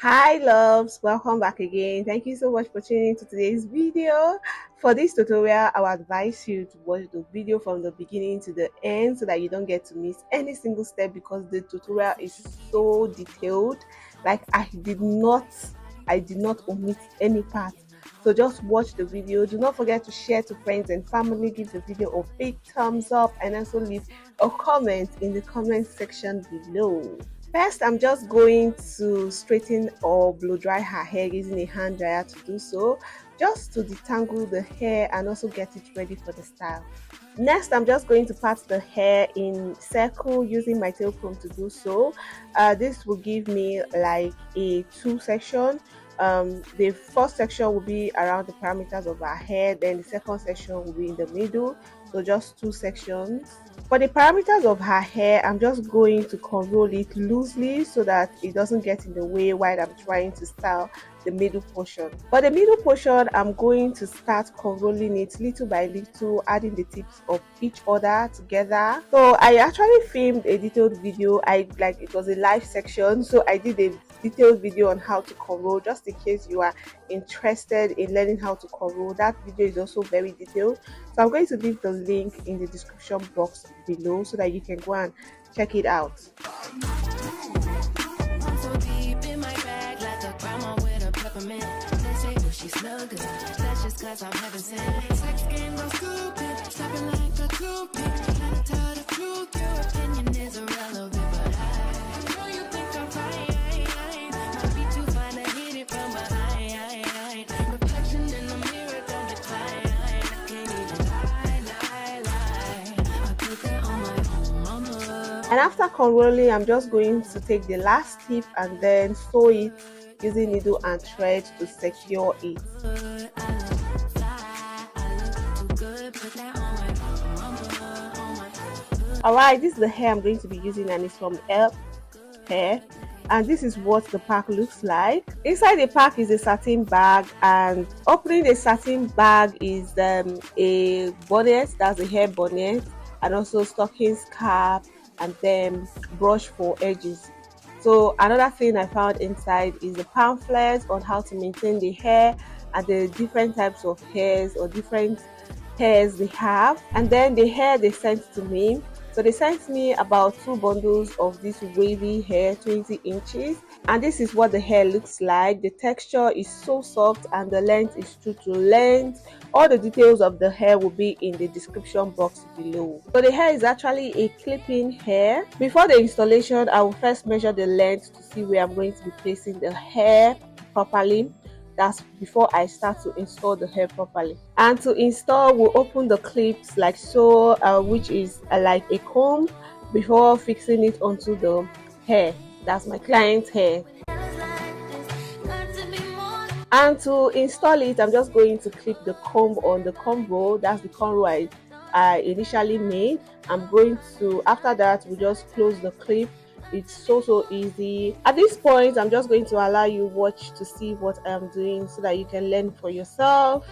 Hi loves, welcome back again. Thank you so much for tuning into today's video. For this tutorial, I would advise you to watch the video from the beginning to the end so that you don't get to miss any single step, because the tutorial is so detailed. Like I did not omit any part. So just watch the video. Do not forget to share to friends and family. Give the video a big thumbs up and also leave a comment in the comment section below. First, I'm just going to straighten or blow dry her hair using a hand dryer to do so, just to detangle the hair and also get it ready for the style. Next, I'm just going to part the hair in circle using my tail comb to do so. This will give me like a two section. The first section will be around the parameters of our hair, then the second section will be in the middle, so just two sections. For the parameters of her hair, I'm just going to unroll it loosely so that it doesn't get in the way while I'm trying to style the middle portion. For the middle portion, I'm going to start unrolling it little by little, adding the tips of each other together. So I actually filmed a detailed video. It was a live section, so I did a detailed video on how to unroll, just in case you are interested in learning how to unroll. That video is also very detailed, so I'm going to leave the link in the description box below so that you can go and check it out. And after unrolling, I'm just going to take the last tip and then sew it using needle and thread to secure it. Alright, this is the hair I'm going to be using, and it's from ELFIN, and this is what the pack looks like. Inside the pack is a satin bag, and opening the satin bag is a bonnet, that's a hair bonnet, and also stockings, cap, and then brush for edges. So another thing I found inside is the pamphlet on how to maintain the hair and the different types of hairs or different hairs they have, and then the hair they sent to me. So they sent me about 2 bundles of this wavy hair, 20 inches, and this is what the hair looks like. The texture is so soft and the length is true to length. All the details of the hair will be in the description box below. So the hair is actually a clip-in hair. Before the installation, I will first measure the length to see where I'm going to be placing the hair properly. That's before I start to install the hair properly. And to install, we'll open the clips like so, which is like a comb, before fixing it onto the hair. That's my client's hair. And to install it, I'm just going to clip the comb on the comb roll. That's the cornrow I initially made. I'm going to, after that, we just close the clip. It's so easy. At this point, I'm just going to allow you watch to see what I'm doing so that you can learn for yourself.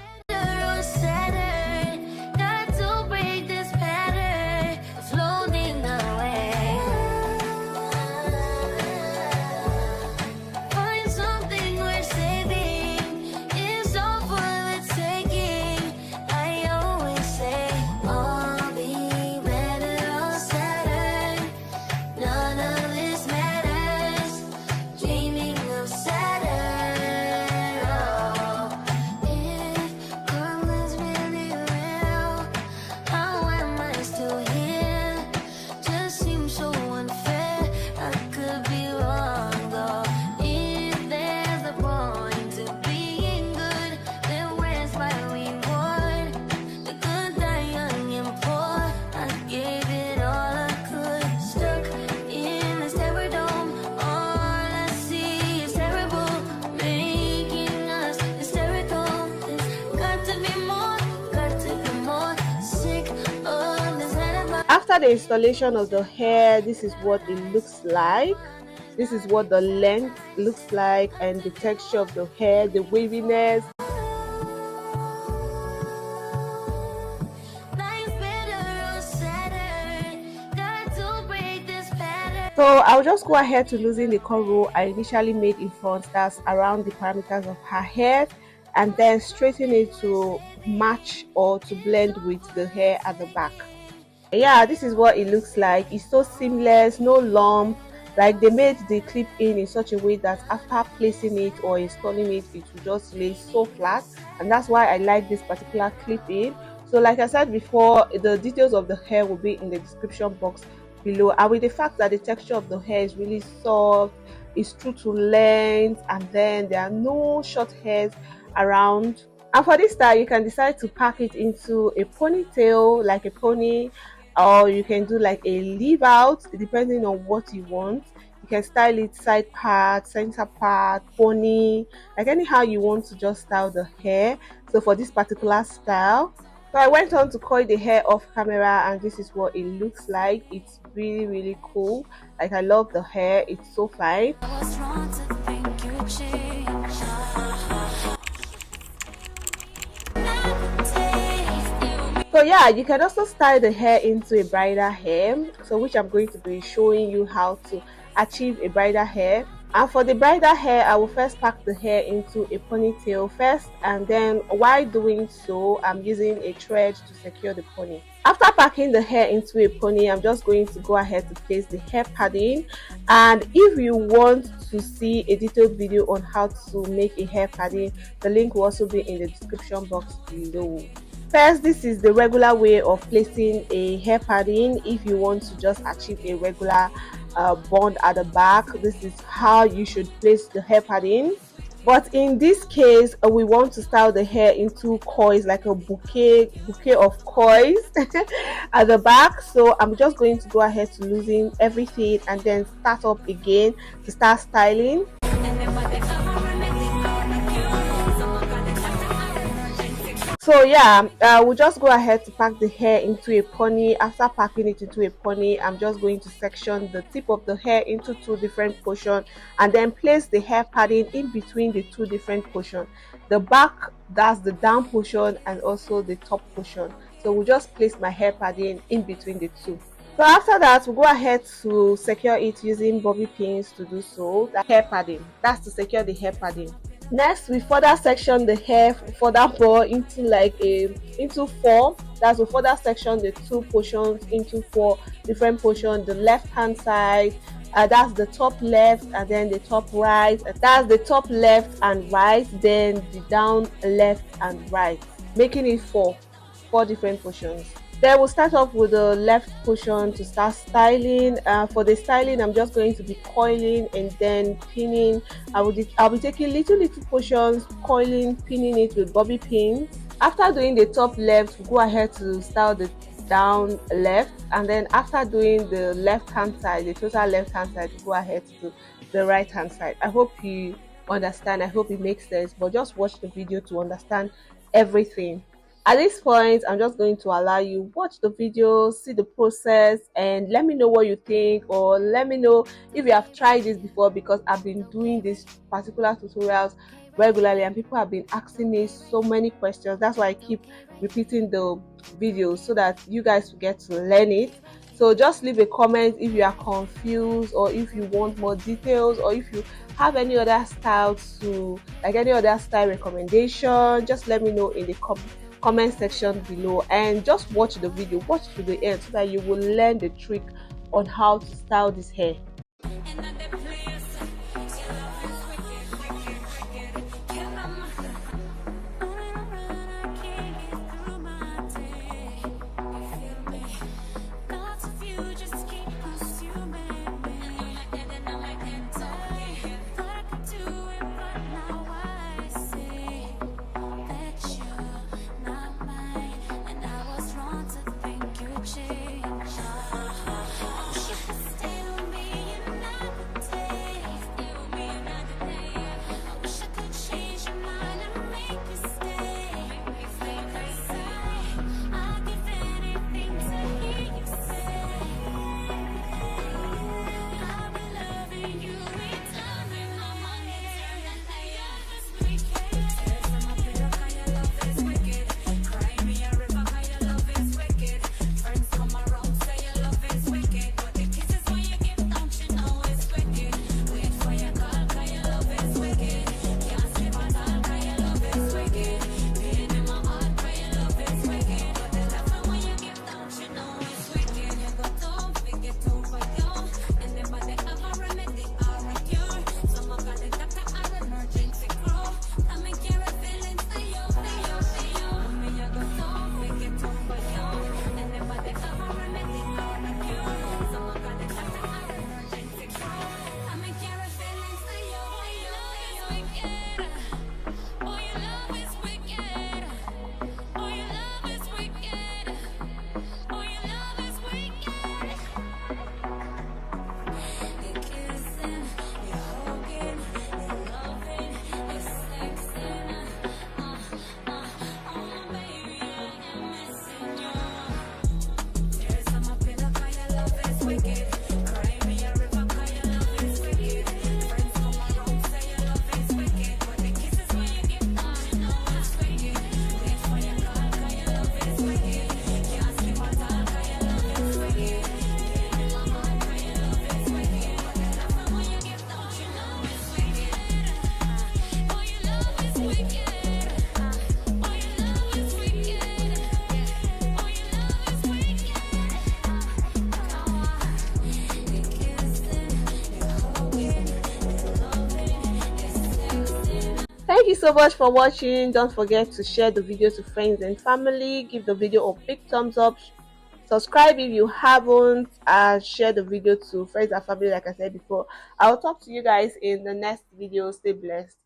After the installation of the hair, this is what it looks like. This is what the length looks like, and the texture of the hair, the waviness. So I'll just go ahead to loosen the cornrow I initially made in front, that's around the parameters of her hair, and then straighten it to match or to blend with the hair at the back. Yeah, this is what it looks like. It's so seamless, no lump. Like, they made the clip in such a way that after placing it or installing it, it will just lay so flat, and that's why I like this particular clip in. So like I said before, the details of the hair will be in the description box below, and with the fact that the texture of the hair is really soft, it's true to length, and then there are no short hairs around. And for this style, you can decide to pack it into a ponytail, like a pony, or you can do like a leave out, depending on what you want. You can style it side part, center part, pony, like anyhow you want to just style the hair. So for this particular style, so I went on to coil the hair off camera, and this is what it looks like. It's really cool. Like, I love the hair, it's so fine. So yeah, you can also style the hair into a bridal hair, so which I'm going to be showing you how to achieve a bridal hair. And for the bridal hair, I will first pack the hair into a ponytail first, and then while doing so, I'm using a thread to secure the pony. After packing the hair into a pony, I'm just going to go ahead to place the hair padding. And if you want to see a detailed video on how to make a hair padding, the link will also be in the description box below. First, this is the regular way of placing a hair padding. If you want to just achieve a regular bond at the back, this is how you should place the hair padding. But in this case, we want to style the hair into coils, like a bouquet of coils at the back. So I'm just going to go ahead to loosen everything and then start up again to start styling. So yeah, we'll just go ahead to pack the hair into a pony. After packing it into a pony, I'm just going to section the tip of the hair into two different portions, and then place the hair padding in between the two different portions. The back, that's the down portion, and also the top portion. So we'll just place my hair padding in between the two. So after that, we'll go ahead to secure it using bobby pins to do so. The hair padding, that's to secure the hair padding. Next, we further section the hair further more into into four. That's we further section the two portions into four different portions. The left hand side, that's the top left, and then the top right, that's the top left and right, then the down left and right, making it four different portions. Then we'll start off with the left portion to start styling. For the styling, I'm just going to be coiling and then pinning. I'll be taking little portions, coiling, pinning it with bobby pins. After doing the top left, we'll go ahead to style the down left, and then after doing the left hand side, the total left hand side, we'll go ahead to do the right hand side. I hope you understand. I hope it makes sense, but just watch the video to understand everything. At this point, I'm just going to allow you watch the video, see the process, and let me know what you think, or let me know if you have tried this before, because I've been doing these particular tutorials regularly and people have been asking me so many questions. That's why I keep repeating the videos, so that you guys will get to learn it. So just leave a comment if you are confused, or if you want more details, or if you have any other style any other style recommendation. Just let me know in the comment section below, and just watch the video, watch to the end, so that you will learn the trick on how to style this hair. Thank you so much for watching. Don't forget to share the video to friends and family. Give the video a big thumbs up. Subscribe if you haven't, and share the video to friends and family like I said before. I'll talk to you guys in the next video. Stay blessed.